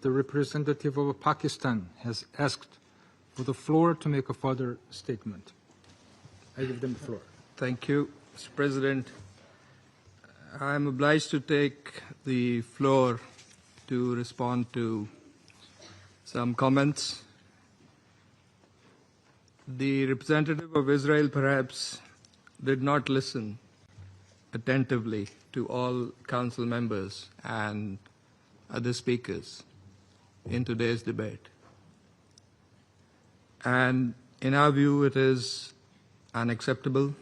the representative of Pakistan has asked for the floor to make a further statement. I give them the floor. Thank you, Mr. President. I am obliged to take the floor to respond to some comments. The representative of Israel perhaps did not listen attentively to all council members and other speakers in today's debate. And in our view, it is unacceptable,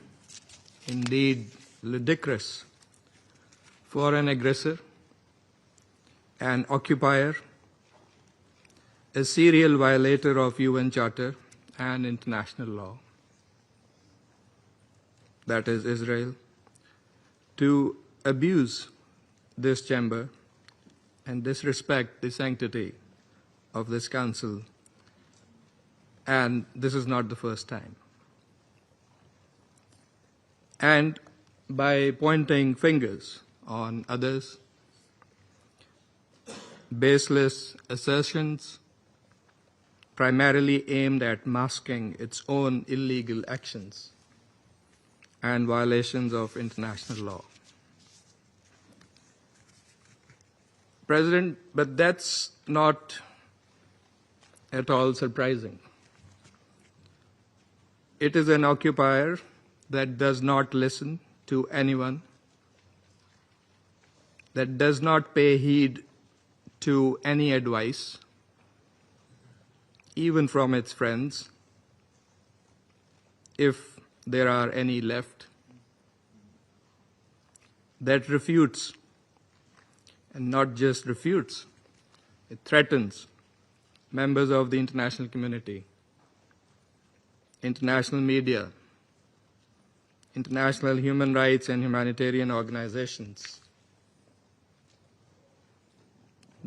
indeed ludicrous, for an aggressor, an occupier, a serial violator of UN Charter and international law, that is Israel, to abuse this chamber and disrespect the sanctity of this council. And this is not the first time. And by pointing fingers on others, baseless assertions primarily aimed at masking its own illegal actions and violations of international law. President, but that's not at all surprising. It is an occupier that does not listen to anyone, that does not pay heed to any advice, even from its friends, if there are any left, that refutes, and not just refutes, it threatens members of the international community, international media, international human rights and humanitarian organizations,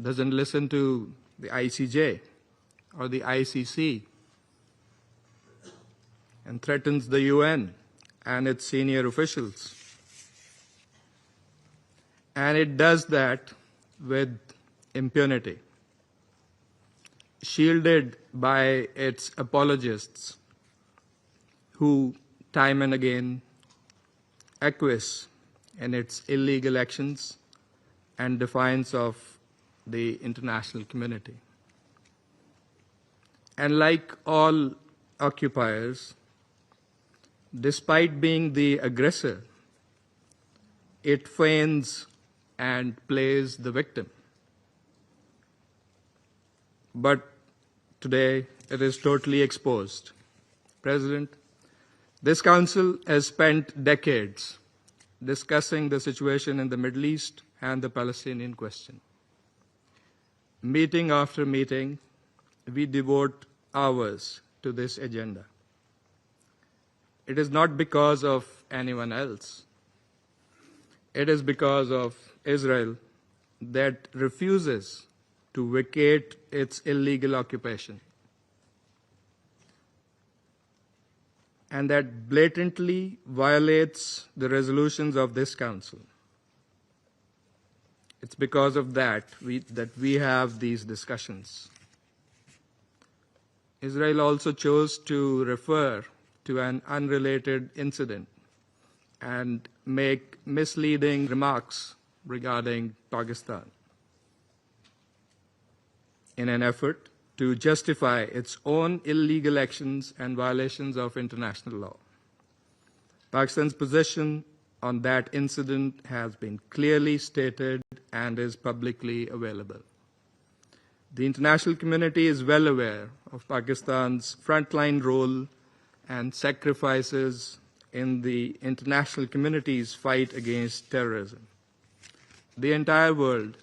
doesn't listen to the ICJ or the ICC, and threatens the UN and its senior officials. And it does that with impunity, shielded by its apologists who time and again acquiesce in its illegal actions and defiance of the international community. And like all occupiers, despite being the aggressor, it feigns and plays the victim. But today it is totally exposed. President, this Council has spent decades discussing the situation in the Middle East and the Palestinian question. Meeting after meeting, we devote hours to this agenda. It is not because of anyone else. It is because of Israel that refuses to vacate its illegal occupation, and that blatantly violates the resolutions of this Council. It's because of that we have these discussions. Israel also chose to refer to an unrelated incident and make misleading remarks regarding Pakistan in an effort to justify its own illegal actions and violations of international law. Pakistan's position on that incident has been clearly stated and is publicly available. The international community is well aware of Pakistan's frontline role and sacrifices in the international community's fight against terrorism. The entire world,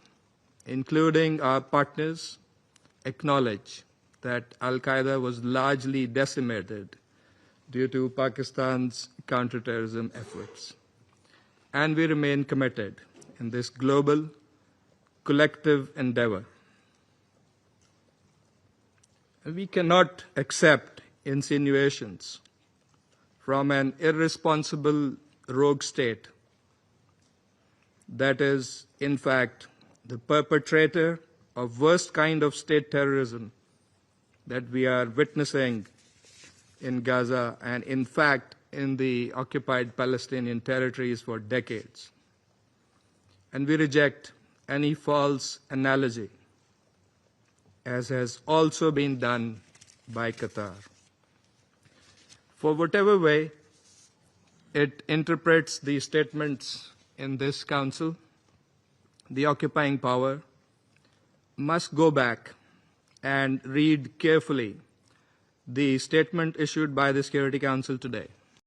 including our partners, acknowledge that Al-Qaeda was largely decimated due to Pakistan's counterterrorism efforts. And we remain committed in this global, collective endeavor. We cannot accept insinuations from an irresponsible rogue state that is, in fact, the perpetrator of worst kind of state terrorism that we are witnessing in Gaza and, in fact, in the occupied Palestinian territories for decades. And we reject any false analogy, as has also been done by Qatar. For whatever way it interprets the statements in this Council, the occupying power must go back and read carefully the statement issued by the Security Council today.